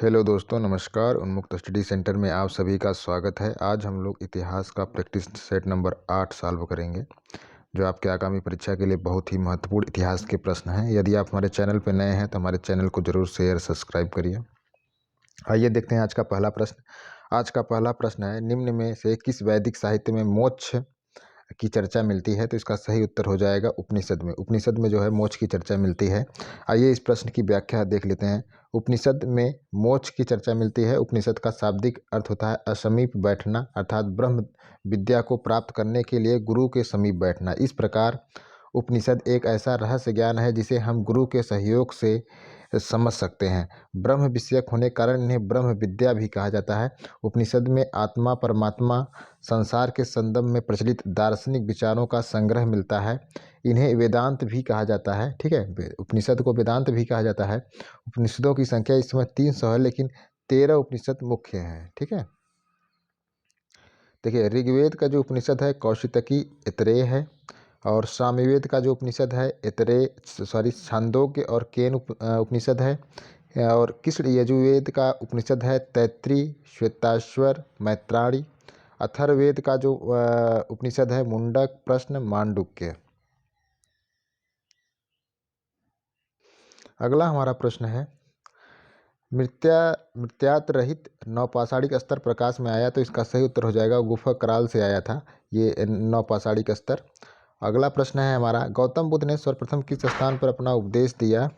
Hello दोस्तों, नमस्कार। उन्मुक्त स्टडी सेंटर में आप सभी का स्वागत है। आज हम लोग इतिहास का प्रैक्टिस सेट नंबर 8 सॉल्व करेंगे, जो आपके आगामी परीक्षा के लिए बहुत ही महत्वपूर्ण इतिहास के प्रश्न हैं। यदि आप हमारे चैनल पर नए हैं तो हमारे चैनल को जरूर शेयर सब्सक्राइब करिए। आइए देखते हैं आज का पहला प्रश्न। आज का पहला प्रश्न है, निम्न में से किस वैदिक साहित्य में मोक्ष की चर्चा मिलती है? तो इसका सही उत्तर हो जाएगा उपनिषद में। उपनिषद में जो है मोक्ष की चर्चा मिलती है। आइए इस प्रश्न की व्याख्या देख लेते हैं। उपनिषद में मोक्ष की चर्चा मिलती है। उपनिषद का शाब्दिक अर्थ होता है असमीप बैठना, अर्थात ब्रह्म विद्या को प्राप्त करने के लिए गुरु के समीप बैठना। इस प्रकार उपनिषद एक ऐसा रहस्य ज्ञान है जिसे हम गुरु के सहयोग से समझ सकते हैं। ब्रह्म विषयक होने के कारण इन्हें ब्रह्म विद्या भी कहा जाता है। उपनिषद में आत्मा, परमात्मा, संसार के संदर्भ में प्रचलित दार्शनिक विचारों का संग्रह मिलता है। इन्हें वेदांत भी कहा जाता है। ठीक है, उपनिषद को वेदांत भी कहा जाता है। उपनिषदों की संख्या इस समय 300 है, लेकिन 13 उपनिषद मुख्य हैं। ठीक है, देखिए ऋग्वेद का जो उपनिषद है कौशितकी ऐतरेय है, और सामवेद का जो उपनिषद है छांदोग्य और केन उपनिषद है, और कृष्ण यजुर्वेद का उपनिषद है तैत्रीय, श्वेताश्वर, मैत्राणी। अथर्ववेद का जो उपनिषद है मुंडक, प्रश्न, मांडुक्य। अगला हमारा प्रश्न है, मृत्यात रहित नवपाषाणिक स्तर प्रकाश में आया? तो इसका सही उत्तर हो जाएगा गुफा कराल से आया था ये नवपाषाणिक स्तर। अगला प्रश्न है हमारा, गौतम बुद्ध ने सर्वप्रथम किस स्थान पर अपना उपदेश दिया?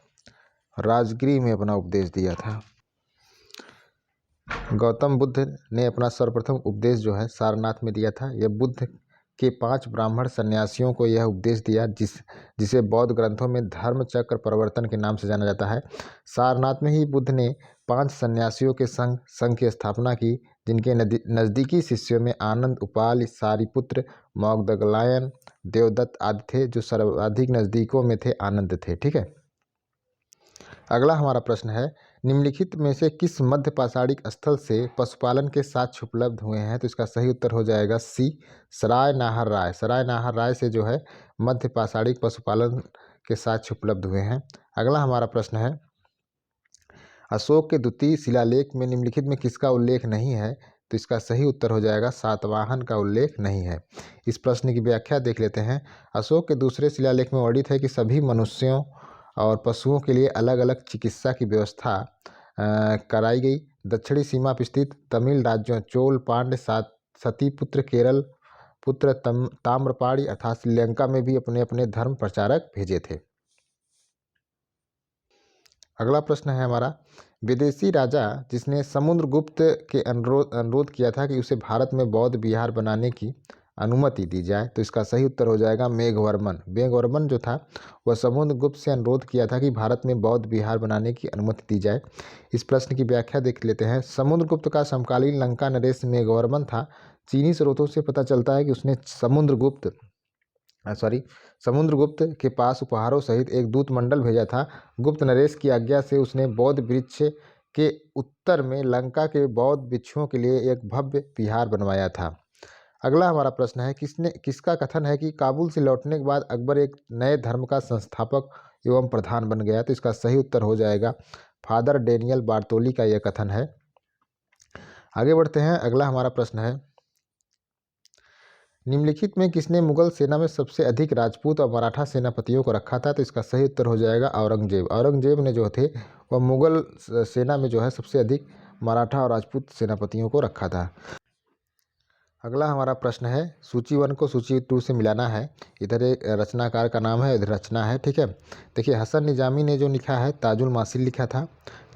राजगृह में अपना उपदेश दिया था। गौतम बुद्ध ने अपना सर्वप्रथम उपदेश जो है सारनाथ में दिया था। यह बुद्ध के 5 ब्राह्मण सन्यासियों को यह उपदेश दिया जिसे बौद्ध ग्रंथों में धर्म चक्र प्रवर्तन के नाम से जाना जाता है। सारनाथ में ही बुद्ध ने 5 सन्यासियों के संघ की स्थापना की, जिनके नज़दीकी शिष्यों में आनंद, उपाल, सारिपुत्र, मौगदगलायन, देवदत्त आदि थे। जो सर्वाधिक नज़दीकों में थे आनंद थे। ठीक है, अगला हमारा प्रश्न है, निम्नलिखित में से किस मध्य पाषाणिक स्थल से पशुपालन के साक्ष्य उपलब्ध हुए हैं? तो इसका सही उत्तर हो जाएगा सी, सराय नाहर राय। सराय नाहर राय से जो है मध्य पाषाणिक पशुपालन के साक्ष्य उपलब्ध हुए हैं। अगला हमारा प्रश्न है, अशोक के द्वितीय शिलालेख में निम्नलिखित में किसका उल्लेख नहीं है? तो इसका सही उत्तर हो जाएगा सातवाहन का उल्लेख नहीं है। इस प्रश्न की व्याख्या देख लेते हैं। अशोक के दूसरे शिलालेख में वर्णित है कि सभी मनुष्यों और पशुओं के लिए अलग अलग चिकित्सा की व्यवस्था कराई गई। दक्षिणी सीमा पर स्थित तमिल राज्यों चोल, पांड्य, सतीपुत्र, केरल पुत्र, ताम्रपाणी अर्थात श्रीलंका में भी अपने अपने धर्म प्रचारक भेजे थे। अगला प्रश्न है हमारा, विदेशी राजा जिसने समुद्रगुप्त के अनुरोध किया था कि उसे भारत में बौद्ध विहार बनाने की अनुमति दी जाए? तो इसका सही उत्तर हो जाएगा मेघवर्मन। मेघवर्मन जो था वह समुद्रगुप्त से अनुरोध किया था कि भारत में बौद्ध विहार बनाने की अनुमति दी जाए। इस प्रश्न की व्याख्या देख लेते हैं। समुद्रगुप्त का समकालीन लंका नरेश मेघवर्मन था। चीनी स्रोतों से पता चलता है कि उसने समुद्रगुप्त के पास उपहारों सहित एक दूत मंडल भेजा था। गुप्त नरेश की आज्ञा से उसने बौद्ध वृक्ष के उत्तर में लंका के बौद्ध भिक्षुओं के लिए एक भव्य विहार बनवाया था। अगला हमारा प्रश्न है, किसका कथन है कि काबुल से लौटने के बाद अकबर एक नए धर्म का संस्थापक एवं प्रधान बन गया? तो इसका सही उत्तर हो जाएगा फादर डेनियल बार्तोली का यह कथन है। आगे बढ़ते हैं। अगला हमारा प्रश्न है, निम्नलिखित में किसने मुगल सेना में सबसे अधिक राजपूत और मराठा सेनापतियों को रखा था? तो इसका सही उत्तर हो जाएगा औरंगजेब। औरंगजेब ने जो थे वह मुगल सेना में जो है सबसे अधिक मराठा और राजपूत सेनापतियों को रखा था। अगला हमारा प्रश्न है, सूची 1 को सूची 2 से मिलाना है। इधर एक रचनाकार का नाम है, इधर रचना है। ठीक है, देखिए हसन निजामी ने जो लिखा है ताजुल मासिल लिखा था।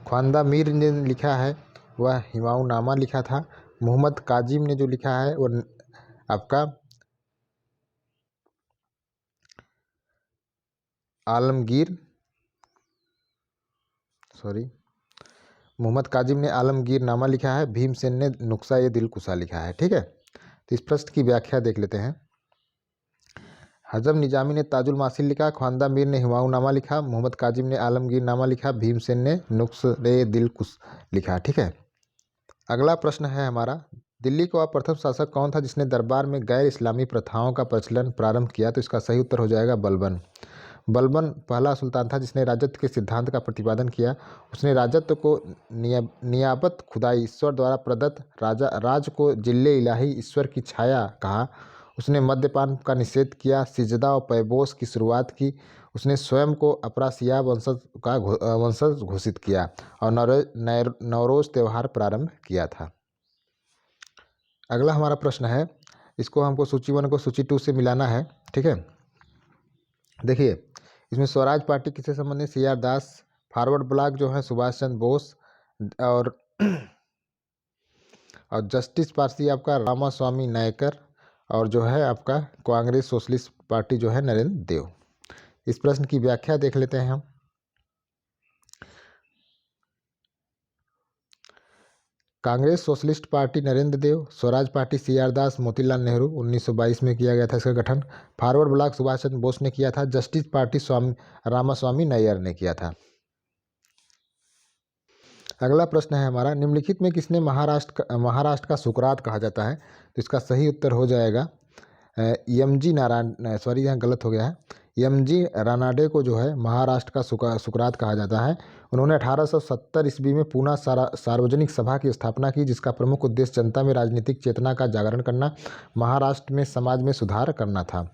ख्वांदा मीर ने लिखा है वह हिमायूंनामा लिखा था। मोहम्मद काजिम ने जो लिखा है वह आपका मोहम्मद काजिम ने आलमगीर नामा लिखा है। भीमसेन ने नुस्खा-ए-दिलकुशा लिखा है। ठीक है, तो इस प्रश्न की व्याख्या देख लेते हैं। हजम निजामी ने ताजुल मासिल लिखा, ख्वांदा मीर ने हिमायूंनामा लिखा, मोहम्मद काजिम ने आलमगीर नामा लिखा, भीमसेन ने नुस्खा-ए-दिलकुशा लिखा। ठीक है, अगला प्रश्न है हमारा, दिल्ली का प्रथम शासक कौन था जिसने दरबार में गैर इस्लामी प्रथाओं का प्रचलन प्रारंभ किया? तो इसका सही उत्तर हो जाएगा बलबन। बलबन पहला सुल्तान था जिसने राजत्व के सिद्धांत का प्रतिपादन किया। उसने राजत्व को नियाबत खुदाई ईश्वर द्वारा प्रदत्त राज को जिल्ले इलाही ईश्वर की छाया कहा। उसने मद्यपान का निषेध किया, सिजदा और पैबोस की शुरुआत की। उसने स्वयं को अप्रासिया वंशज घोषित किया और नवरोज त्यौहार प्रारंभ किया था। अगला हमारा प्रश्न है, इसको हमको सूची 1 को सूची 2 से मिलाना है, ठीक है। देखिए इसमें स्वराज पार्टी किससे संबंधित, CR दास। फॉरवर्ड ब्लॉक जो है सुभाष चंद्र बोस और जस्टिस पार्टी आपका रामास्वामी नायकर, और जो है आपका कांग्रेस सोशलिस्ट पार्टी जो है नरेंद्र देव। इस प्रश्न की व्याख्या देख लेते हैं हम। कांग्रेस सोशलिस्ट पार्टी नरेंद्र देव, स्वराज पार्टी CR दास मोतीलाल नेहरू 1922 में किया गया था इसका गठन। फॉरवर्ड ब्लॉक सुभाष चंद्र बोस ने किया था। जस्टिस पार्टी रामास्वामी नायर ने किया था। अगला प्रश्न है हमारा, निम्नलिखित में किसने महाराष्ट्र का सुकरात कहा जाता है, तो इसका सही उत्तर हो जाएगा MG नारायण, सॉरी यहाँ गलत हो गया है, MG रानाडे को जो है महाराष्ट्र का सुकरात कहा जाता है। उन्होंने 1870 ईस्वी में पूना सार्वजनिक सभा की स्थापना की, जिसका प्रमुख उद्देश्य जनता में राजनीतिक चेतना का जागरण करना, महाराष्ट्र में समाज में सुधार करना था।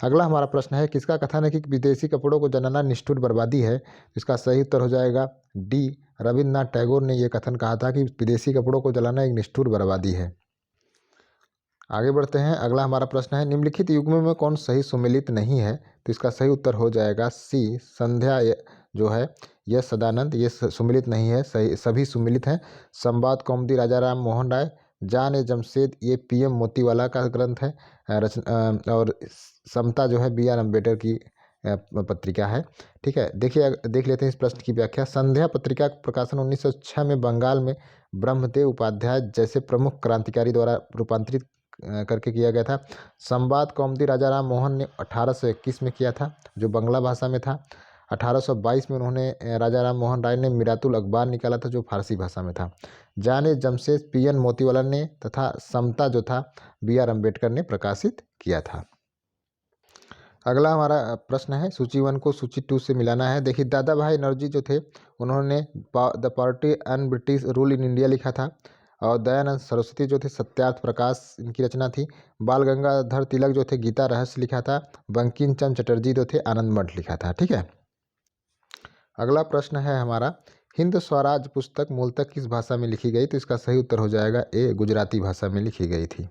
अगला हमारा प्रश्न है, किसका कथन है कि विदेशी कपड़ों को जलाना निष्ठुर बर्बादी है, इसका सही उत्तर हो जाएगा D रविन्द्रनाथ टैगोर ने यह कथन कहा था कि विदेशी कपड़ों को जलाना एक निष्ठुर बर्बादी है। आगे बढ़ते हैं। अगला हमारा प्रश्न है, निम्नलिखित युग्मों में कौन सही सुमेलित नहीं है, तो इसका सही उत्तर हो जाएगा C संध्या जो है यह सदानंद, ये सुमेलित नहीं है, सही सभी सुमेलित हैं। संवाद कौमुदी राजा राम मोहन राय, जान ए जमशेद ये PM मोतीवाला का ग्रंथ है और समता जो है BR अम्बेडकर की पत्रिका है, ठीक है। देख लेते हैं इस प्रश्न की व्याख्या। संध्या पत्रिका का प्रकाशन 1906 में बंगाल में ब्रह्मदेव उपाध्याय जैसे प्रमुख क्रांतिकारी द्वारा रूपांतरित करके किया गया था। संवाद कौमुदी राजा राम मोहन ने 1821 में किया था, जो बांग्ला भाषा में था। 1822 में उन्होंने राजा राम मोहन राय ने मिरातुल अखबार निकाला था, जो फारसी भाषा में था। जाने जमशेद PN मोतीवाला ने तथा समता जो था BR अम्बेडकर ने प्रकाशित किया था। अगला हमारा प्रश्न है, सूची 1 को सूची 2 से मिलाना है। देखिए दादा भाई नौरोजी जो थे उन्होंने the party and British rule in India लिखा था, और दयानंद सरस्वती जो थे सत्यार्थ प्रकाश इनकी रचना थी। बाल गंगाधर तिलक जो थे गीता रहस्य लिखा था। बंकिम चंद्र चटर्जी जो थे आनंद मठ लिखा था, ठीक है। अगला प्रश्न है हमारा, हिंद स्वराज पुस्तक मूलतः किस भाषा में लिखी गई, तो इसका सही उत्तर हो जाएगा A गुजराती भाषा में लिखी गई थी।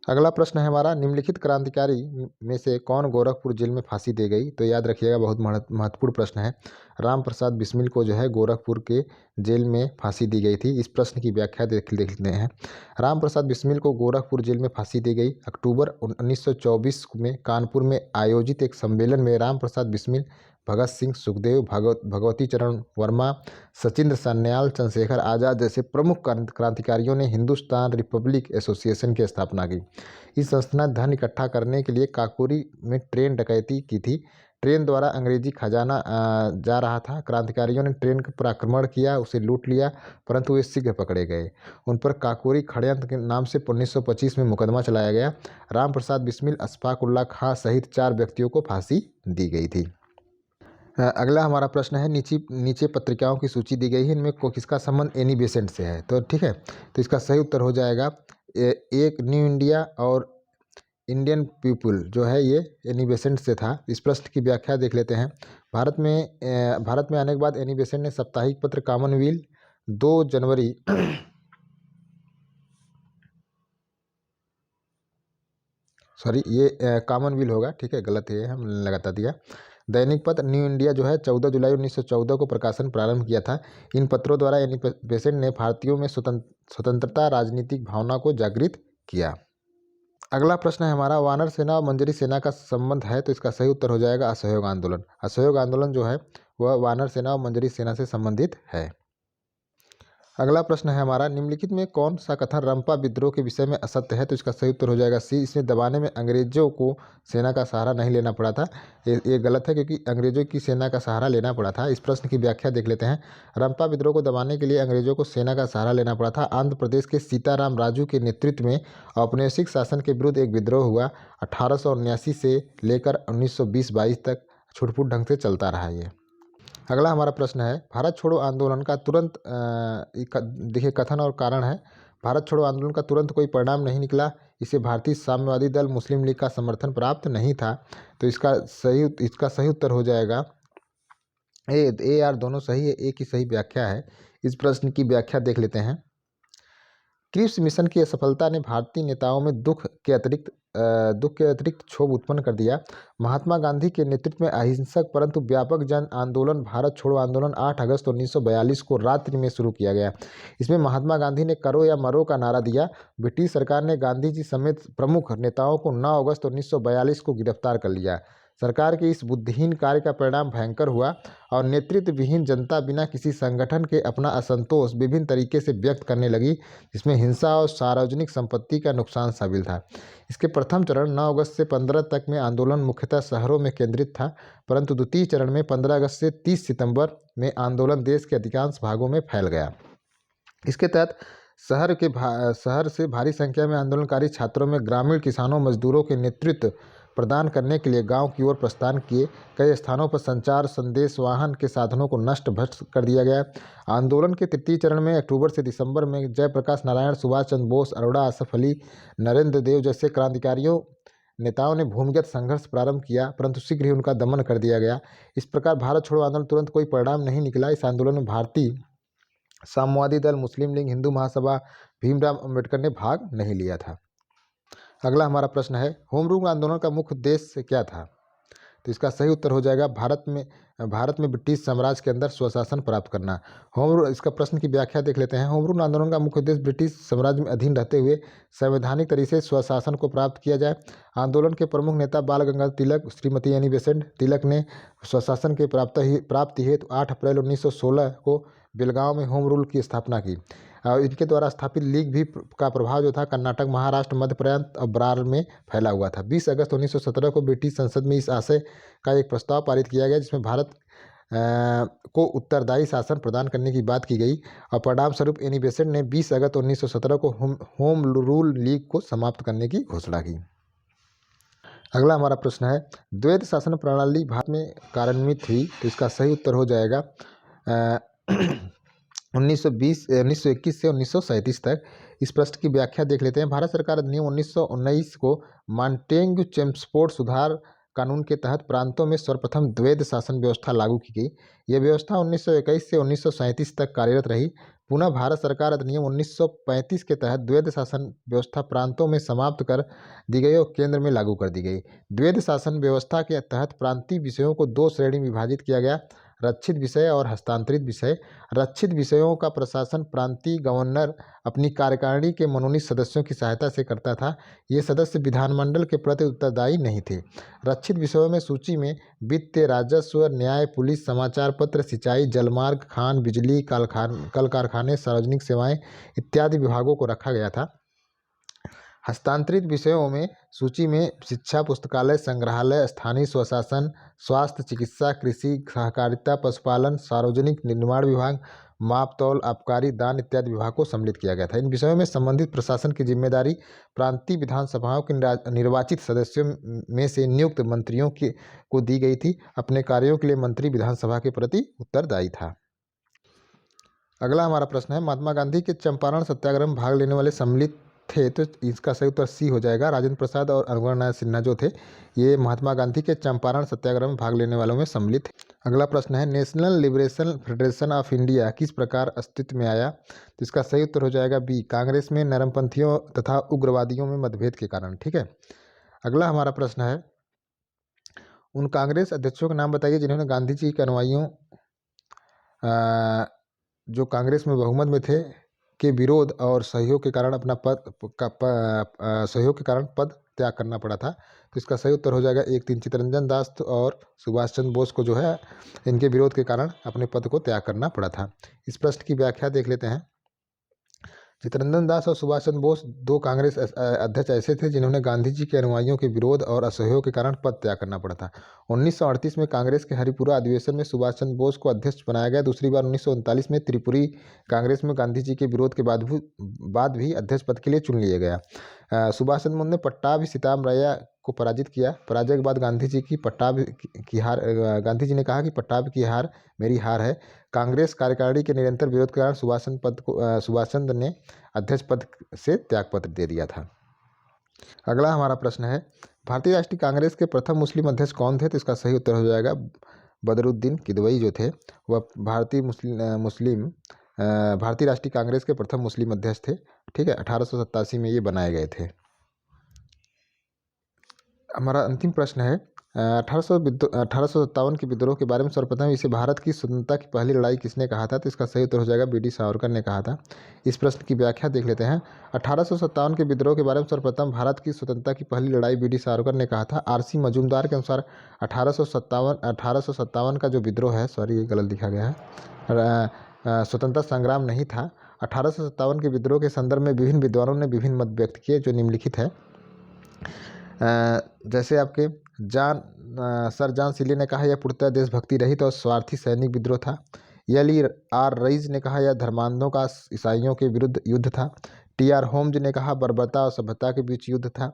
अगला प्रश्न है हमारा, निम्नलिखित क्रांतिकारी में से कौन गोरखपुर जेल में फांसी दे गई, तो याद रखिएगा बहुत महत्वपूर्ण प्रश्न है। राम प्रसाद बिस्मिल को जो है गोरखपुर के जेल में फांसी दी गई थी। इस प्रश्न की व्याख्या देख लेते हैं। राम प्रसाद बिस्मिल को गोरखपुर जेल में फांसी दी गई। अक्टूबर 1924 में कानपुर में आयोजित एक सम्मेलन में राम प्रसाद बिस्मिल, भगत सिंह, सुखदेव, भगवती चरण वर्मा, सचिंद्र सान्याल, चंद्रशेखर आज़ाद जैसे प्रमुख क्रांतिकारियों ने हिंदुस्तान रिपब्लिक एसोसिएशन की स्थापना की। इस संस्था ने धन इकट्ठा करने के लिए काकोरी में ट्रेन डकैती की थी। ट्रेन द्वारा अंग्रेजी खजाना जा रहा था। क्रांतिकारियों ने ट्रेन पर आक्रमण किया, उसे लूट लिया, परंतु वे शीघ्र पकड़े गए। उन पर काकोरी षड्यंत्र के नाम से 1925 में मुकदमा चलाया गया। राम प्रसाद बिस्मिल, अशफाक उल्लाह खां सहित 4 व्यक्तियों को फांसी दी गई थी। अगला हमारा प्रश्न है, नीचे पत्रिकाओं की सूची दी गई है, इनमें किसका संबंध एनी बेसेंट से है, तो ठीक है। तो इसका सही उत्तर हो जाएगा एक न्यू इंडिया और इंडियन पीपुल जो है ये एनी बेसेंट से था। इस प्रश्न की व्याख्या देख लेते हैं। भारत में आने के बाद एनी बेसेंट ने साप्ताहिक पत्र कॉमनवेल्थ 2 जनवरी सॉरी ये कॉमनवेल्थ होगा, ठीक है, गलत है, हम लगाता दिया। दैनिक पत्र न्यू इंडिया जो है 14 जुलाई 1914 को प्रकाशन प्रारंभ किया था। इन पत्रों द्वारा एनी बेसेंट ने भारतीयों में स्वतंत्रता राजनीतिक भावना को जागृत किया। अगला प्रश्न है हमारा, वानर सेना और मंजरी सेना का संबंध है, तो इसका सही उत्तर हो जाएगा असहयोग आंदोलन। असहयोग आंदोलन जो है वह वानर सेना और मंजरी सेना से संबंधित है। अगला प्रश्न है हमारा, निम्नलिखित में कौन सा कथन रंपा विद्रोह के विषय में असत्य है, तो इसका सही उत्तर हो जाएगा C इसमें दबाने में अंग्रेजों को सेना का सहारा नहीं लेना पड़ा था। ये गलत है, क्योंकि अंग्रेजों की सेना का सहारा लेना पड़ा था। इस प्रश्न की व्याख्या देख लेते हैं। रंपा विद्रोह को दबाने के लिए अंग्रेजों को सेना का सहारा लेना पड़ा था। आंध्र प्रदेश के सीताराम राजू के नेतृत्व में औपनिवेशिक शासन के विरुद्ध एक विद्रोह हुआ। 1879 से लेकर 1920-22 तक छुटपुट ढंग से चलता रहा ये। अगला हमारा प्रश्न है, भारत छोड़ो आंदोलन का तुरंत देखिए कथन और कारण है, भारत छोड़ो आंदोलन का तुरंत कोई परिणाम नहीं निकला, इसे भारतीय साम्यवादी दल मुस्लिम लीग का समर्थन प्राप्त नहीं था। तो इसका सही उत्तर हो जाएगा ए यार दोनों सही है, एक ही सही व्याख्या है। इस प्रश्न की व्याख्या देख लेते हैं। क्रिप्स मिशन की असफलता ने भारतीय नेताओं में दुख के अतिरिक्त क्षोभ उत्पन्न कर दिया। महात्मा गांधी के नेतृत्व में अहिंसक परंतु व्यापक जन आंदोलन भारत छोड़ो आंदोलन 8 अगस्त 1942 को रात्रि में शुरू किया गया। इसमें महात्मा गांधी ने करो या मरो का नारा दिया। ब्रिटिश सरकार ने गांधी जी समेत प्रमुख नेताओं को 9 अगस्त 1942 को गिरफ्तार कर लिया। सरकार के इस बुद्धिहीन कार्य का परिणाम भयंकर हुआ और नेतृत्व विहीन जनता बिना किसी संगठन के अपना असंतोष विभिन्न तरीके से व्यक्त करने लगी, जिसमें हिंसा और सार्वजनिक संपत्ति का नुकसान शामिल था। इसके प्रथम चरण 9 अगस्त से 15 तक में आंदोलन मुख्यतः शहरों में केंद्रित था, परंतु द्वितीय चरण में 15 अगस्त से 30 सितंबर में आंदोलन देश के अधिकांश भागों में फैल गया। इसके तहत शहर से भारी संख्या में आंदोलनकारी छात्रों में ग्रामीण किसानों मजदूरों के नेतृत्व प्रदान करने के लिए गांव की ओर प्रस्थान किए। कई स्थानों पर संचार संदेश वाहन के साधनों को नष्ट भ्रष्ट कर दिया गया। आंदोलन के तृतीय चरण में अक्टूबर से दिसंबर में जयप्रकाश नारायण, सुभाष चंद्र बोस, अरोड़ा आसफ अली, नरेंद्र देव जैसे क्रांतिकारियों नेताओं ने भूमिगत संघर्ष प्रारंभ किया, परंतु शीघ्र ही उनका दमन कर दिया गया। इस प्रकार भारत छोड़ो आंदोलन तुरंत कोई परिणाम नहीं निकला। इस आंदोलन में भारतीय साम्यवादी दल, मुस्लिम लीग, हिंदू महासभा, भीमराव अम्बेडकर ने भाग नहीं लिया था। अगला हमारा प्रश्न है, होम रूल आंदोलन का मुख्य उद्देश्य क्या था? तो इसका सही उत्तर हो जाएगा भारत में ब्रिटिश साम्राज्य के अंदर स्वशासन प्राप्त करना। होम रूल, इसका प्रश्न की व्याख्या देख लेते हैं। होम रूल आंदोलन का मुख्य उद्देश्य ब्रिटिश साम्राज्य में अधीन रहते हुए संवैधानिक तरीके से स्वशासन को प्राप्त किया जाए। आंदोलन के प्रमुख नेता बाल गंगाधर तिलक, श्रीमती एनी बेसेंट तिलक ने स्वशासन के प्राप्ति हेतु 8 अप्रैल 1916 को बेलगांव में होम रूल की स्थापना की। और इनके द्वारा स्थापित लीग भी का प्रभाव जो था कर्नाटक, महाराष्ट्र, मध्य प्रदेश और बरार में फैला हुआ था। 20 अगस्त 1917 को ब्रिटिश संसद में इस आशय का एक प्रस्ताव पारित किया गया, जिसमें भारत को उत्तरदायी शासन प्रदान करने की बात की गई और परिणाम स्वरूप एनी बेसेंट ने 20 अगस्त 1917 को होम रूल लीग को समाप्त करने की घोषणा की। अगला हमारा प्रश्न है, द्वैध शासन प्रणाली भारत में कार्यान्वित हुई। तो इसका सही उत्तर हो जाएगा 1921 से 1937 तक। इस प्रश्न की व्याख्या देख लेते हैं। भारत सरकार अधिनियम 1919 को मॉन्टेग्यू चेम्सफोर्ड सुधार कानून के तहत प्रांतों में सर्वप्रथम द्वैध शासन व्यवस्था लागू की गई। यह व्यवस्था 1921 से 1937 तक कार्यरत रही। पुनः भारत सरकार अधिनियम 1935 के तहत द्वैध शासन व्यवस्था प्रांतों में समाप्त कर दी गई और केंद्र में लागू कर दी गई। द्वैध शासन व्यवस्था के तहत प्रांतीय विषयों को 2 श्रेणी में विभाजित किया गया, रक्षित विषय और हस्तांतरित विषय। रक्षित विषयों का प्रशासन प्रांतीय गवर्नर अपनी कार्यकारिणी के मनोनीत सदस्यों की सहायता से करता था। ये सदस्य विधानमंडल के प्रति उत्तरदायी नहीं थे। रक्षित विषयों में सूची में वित्त, राजस्व, न्याय, पुलिस, समाचार पत्र, सिंचाई, जलमार्ग, खान, बिजली, कल कारखाने, सार्वजनिक सेवाएं इत्यादि विभागों को रखा गया था। हस्तांतरित विषयों में सूची में शिक्षा, पुस्तकालय, संग्रहालय, स्थानीय स्वशासन, स्वास्थ्य, चिकित्सा, कृषि, सहकारिता, पशुपालन, सार्वजनिक निर्माण विभाग, मापतौल, आबकारी, दान इत्यादि विभाग को सम्मिलित किया गया था। इन विषयों में संबंधित प्रशासन की जिम्मेदारी प्रांतीय विधानसभाओं के निर्वाचित सदस्यों में से नियुक्त मंत्रियों को दी गई थी। अपने कार्यों के लिए मंत्री विधानसभा के प्रति उत्तरदायी था। अगला हमारा प्रश्न है, महात्मा गांधी के चंपारण सत्याग्रह में भाग लेने वाले सम्मिलित थे। तो इसका सही उत्तर सी हो जाएगा। राजेंद्र प्रसाद और अनुग्रह नारायण सिन्हा जो थे, ये महात्मा गांधी के चंपारण सत्याग्रह में भाग लेने वालों में सम्मिलित थे। अगला प्रश्न है, national liberation federation of India किस प्रकार अस्तित्व में आया? तो इसका सही उत्तर हो जाएगा बी, कांग्रेस में नरमपंथियों तथा उग्रवादियों में मतभेद के कारण। ठीक है। अगला हमारा प्रश्न है, उन कांग्रेस अध्यक्षों के नाम बताइए जिन्होंने गांधी जी के अनुयायियों जो कांग्रेस में बहुमत में थे के विरोध और सहयोग के कारण पद त्याग करना पड़ा था। तो इसका सही उत्तर हो जाएगा 1-3 चित्तरंजन दास और सुभाष चंद्र बोस को जो है इनके विरोध के कारण अपने पद को त्याग करना पड़ा था। इस प्रश्न की व्याख्या देख लेते हैं। चित्तरंजन दास और सुभाष चंद्र बोस 2 कांग्रेस अध्यक्ष ऐसे थे जिन्होंने गांधी जी के अनुयायियों के विरोध और असहयोग के कारण पद त्याग करना पड़ा था। 1938 में कांग्रेस के हरिपुरा अधिवेशन में सुभाष चंद्र बोस को अध्यक्ष बनाया गया। दूसरी बार 1939 में त्रिपुरी कांग्रेस में गांधी जी के विरोध के बाद भी अध्यक्ष पद के लिए चुन लिया गया। सुभाष चंद्र बोस ने पट्टाभी सीतारामैया को पराजित किया। पराजय के बाद गांधी जी ने कहा कि पट्टाभ की हार मेरी हार है। कांग्रेस कार्यकारिणी के निरंतर विरोध के कारण सुभाष चंद्र ने अध्यक्ष पद से त्यागपत्र दे दिया था। अगला हमारा प्रश्न है, भारतीय राष्ट्रीय कांग्रेस के प्रथम मुस्लिम अध्यक्ष कौन थे? तो इसका सही उत्तर हो जाएगा बदरुद्दीन किदवई जो थे वह भारतीय राष्ट्रीय कांग्रेस के प्रथम मुस्लिम अध्यक्ष थे। ठीक है, 1887 में ये बनाए गए थे। हमारा अंतिम प्रश्न है, 1857 के विद्रोह के बारे में सर्वप्रथम इसे भारत की स्वतंत्रता की पहली लड़ाई किसने कहा था? तो इसका सही उत्तर हो जाएगा बी.डी. सावरकर ने कहा था। इस प्रश्न की व्याख्या देख लेते हैं। 1857 के विद्रोह के बारे में सर्वप्रथम भारत की स्वतंत्रता की पहली लड़ाई बी.डी. सावरकर ने कहा था। आर.सी. मजूमदार के अनुसार 1857 का जो विद्रोह है, सॉरी ये गलत लिखा गया है, स्वतंत्रता संग्राम नहीं था। 1857 के विद्रोह के संदर्भ में विभिन्न विद्वानों ने विभिन्न मत व्यक्त किए, जो निम्नलिखित है। जैसे आपके सर जॉन सिली ने कहा यह पूर्णतः देशभक्ति रहित और स्वार्थी सैनिक विद्रोह था। L.E.R. रईस ने कहा यह धर्मांधों का ईसाइयों के विरुद्ध युद्ध था। T.R. होम्स ने कहा बर्बरता और सभ्यता के बीच युद्ध था।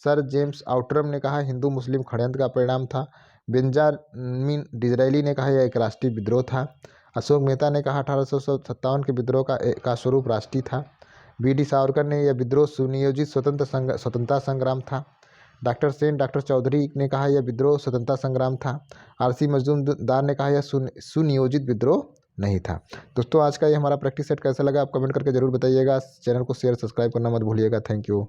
सर जेम्स आउटरम ने कहा हिंदू मुस्लिम षड्यंत्र का परिणाम था। बेंजामिन डिज़रायली ने कहा यह एक राष्ट्रीय विद्रोह था। अशोक मेहता ने कहा 1857 के विद्रोह का स्वरूप राष्ट्रीय था। बी.डी. सावरकर ने यह विद्रोह सुनियोजित स्वतंत्रता संग्राम था। डॉक्टर सेन डॉक्टर चौधरी ने कहा यह विद्रोह स्वतंत्रता संग्राम था। आर.सी. मजूमदार ने कहा यह सुनियोजित विद्रोह नहीं था। दोस्तों आज का ये हमारा प्रैक्टिस सेट कैसा लगा आप कमेंट करके जरूर बताइएगा। चैनल को शेयर सब्सक्राइब करना मत भूलिएगा। Thank you.